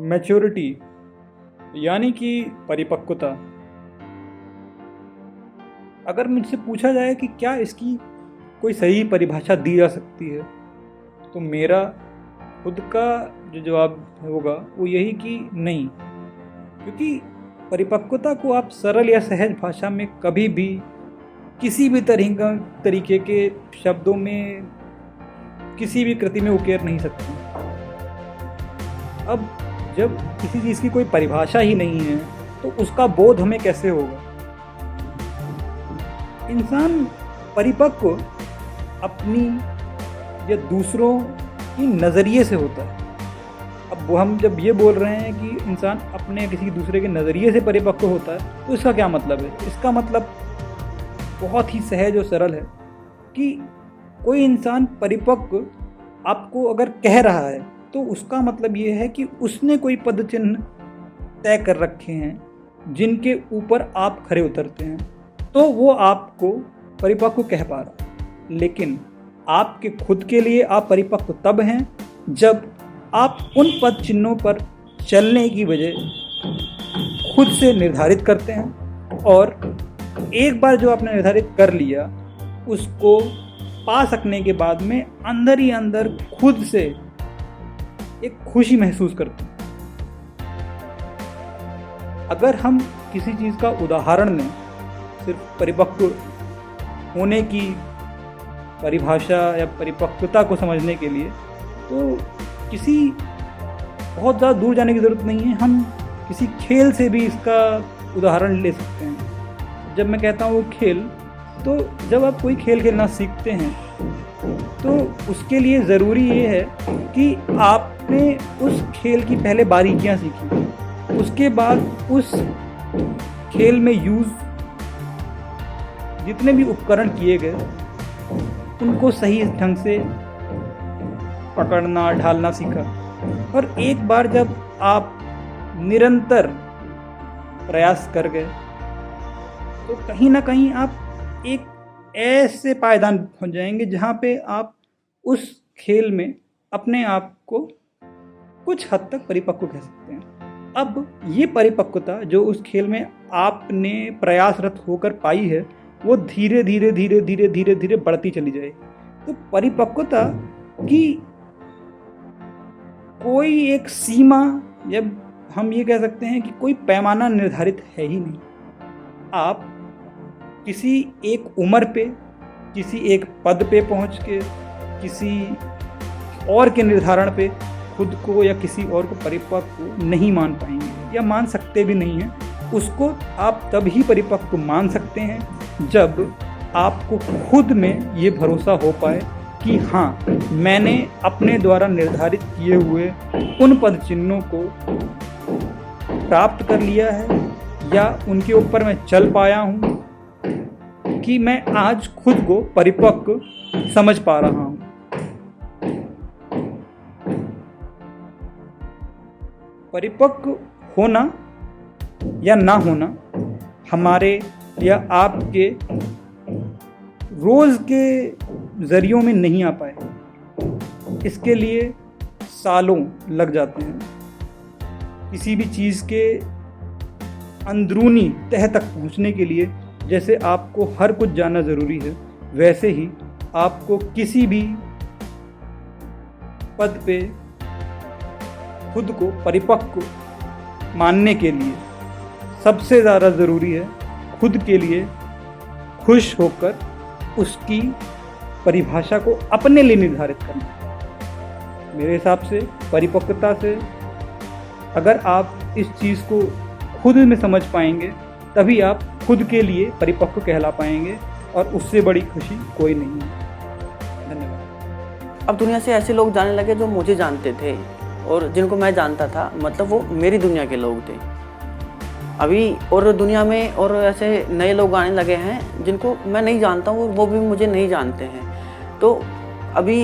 Maturity यानी कि परिपक्वता। अगर मुझसे पूछा जाए कि क्या इसकी कोई सही परिभाषा दी जा सकती है, तो मेरा खुद का जो जवाब होगा वो यही कि नहीं। क्योंकि परिपक्वता को आप सरल या सहज भाषा में कभी भी किसी भी तरीके के शब्दों में किसी भी कृति में उकेर नहीं सकते। अब जब किसी चीज़ की कोई परिभाषा ही नहीं है तो उसका बोध हमें कैसे होगा। इंसान परिपक्व अपनी या दूसरों की नज़रिए से होता है। अब वो हम जब ये बोल रहे हैं कि इंसान अपने किसी दूसरे के नज़रिए से परिपक्व होता है, तो इसका क्या मतलब है? इसका मतलब बहुत ही सहज और सरल है कि कोई इंसान परिपक्व आपको अगर कह रहा है तो उसका मतलब ये है कि उसने कोई पद चिन्ह तय कर रखे हैं जिनके ऊपर आप खरे उतरते हैं, तो वो आपको परिपक्व कह पा रहा। लेकिन आपके खुद के लिए आप परिपक्व तब हैं जब आप उन पद चिन्हों पर चलने की वजह खुद से निर्धारित करते हैं, और एक बार जो आपने निर्धारित कर लिया उसको पा सकने के बाद में अंदर ही अंदर खुद से एक खुशी महसूस करते हैं। अगर हम किसी चीज़ का उदाहरण लें सिर्फ परिपक्व होने की परिभाषा या परिपक्वता को समझने के लिए, तो किसी बहुत ज़्यादा दूर जाने की ज़रूरत नहीं है। हम किसी खेल से भी इसका उदाहरण ले सकते हैं। जब मैं कहता हूँ खेल, तो जब आप कोई खेल खेलना सीखते हैं तो उसके लिए ज़रूरी ये है कि आपने उस खेल की पहले बारीकियाँ सीखी, उसके बाद उस खेल में यूज़ जितने भी उपकरण किए गए उनको सही ढंग से पकड़ना ढालना सीखा। और एक बार जब आप निरंतर प्रयास कर गए तो कहीं ना कहीं आप एक ऐसे पायदान पहुंच जाएंगे जहां पे आप उस खेल में अपने आप को कुछ हद तक परिपक्व कह सकते हैं। अब ये परिपक्वता जो उस खेल में आपने प्रयासरत होकर पाई है, वो धीरे धीरे धीरे धीरे धीरे धीरे बढ़ती चली जाएगी। तो परिपक्वता की कोई एक सीमा, या हम ये कह सकते हैं कि कोई पैमाना निर्धारित है ही नहीं। आप किसी एक उम्र पे, किसी एक पद पे पहुंच के, किसी और के निर्धारण पे खुद को या किसी और को परिपक्व नहीं मान पाएंगे, या मान सकते भी नहीं हैं। उसको आप तभी परिपक्व मान सकते हैं जब आपको खुद में ये भरोसा हो पाए कि हाँ, मैंने अपने द्वारा निर्धारित किए हुए उन पद चिन्हों को प्राप्त कर लिया है, या उनके ऊपर मैं चल पाया हूँ, कि मैं आज खुद को परिपक्व समझ पा रहा हूँ। परिपक्व होना या ना होना हमारे या आपके रोज के जरियों में नहीं आ पाए। इसके लिए सालों लग जाते हैं। किसी भी चीज़ के अंदरूनी तह तक पहुंचने के लिए जैसे आपको हर कुछ जानना ज़रूरी है, वैसे ही आपको किसी भी पद पे खुद को परिपक्व मानने के लिए सबसे ज़्यादा ज़रूरी है खुद के लिए खुश होकर उसकी परिभाषा को अपने लिए निर्धारित करना। मेरे हिसाब से परिपक्वता से अगर आप इस चीज़ को खुद में समझ पाएंगे, तभी आप खुद के लिए परिपक्व कहला पाएंगे, और उससे बड़ी खुशी कोई नहीं है। धन्यवाद। अब दुनिया से ऐसे लोग जाने लगे जो मुझे जानते थे और जिनको मैं जानता था, मतलब वो मेरी दुनिया के लोग थे अभी। और दुनिया में और ऐसे नए लोग आने लगे हैं जिनको मैं नहीं जानता हूँ और वो भी मुझे नहीं जानते हैं। तो अभी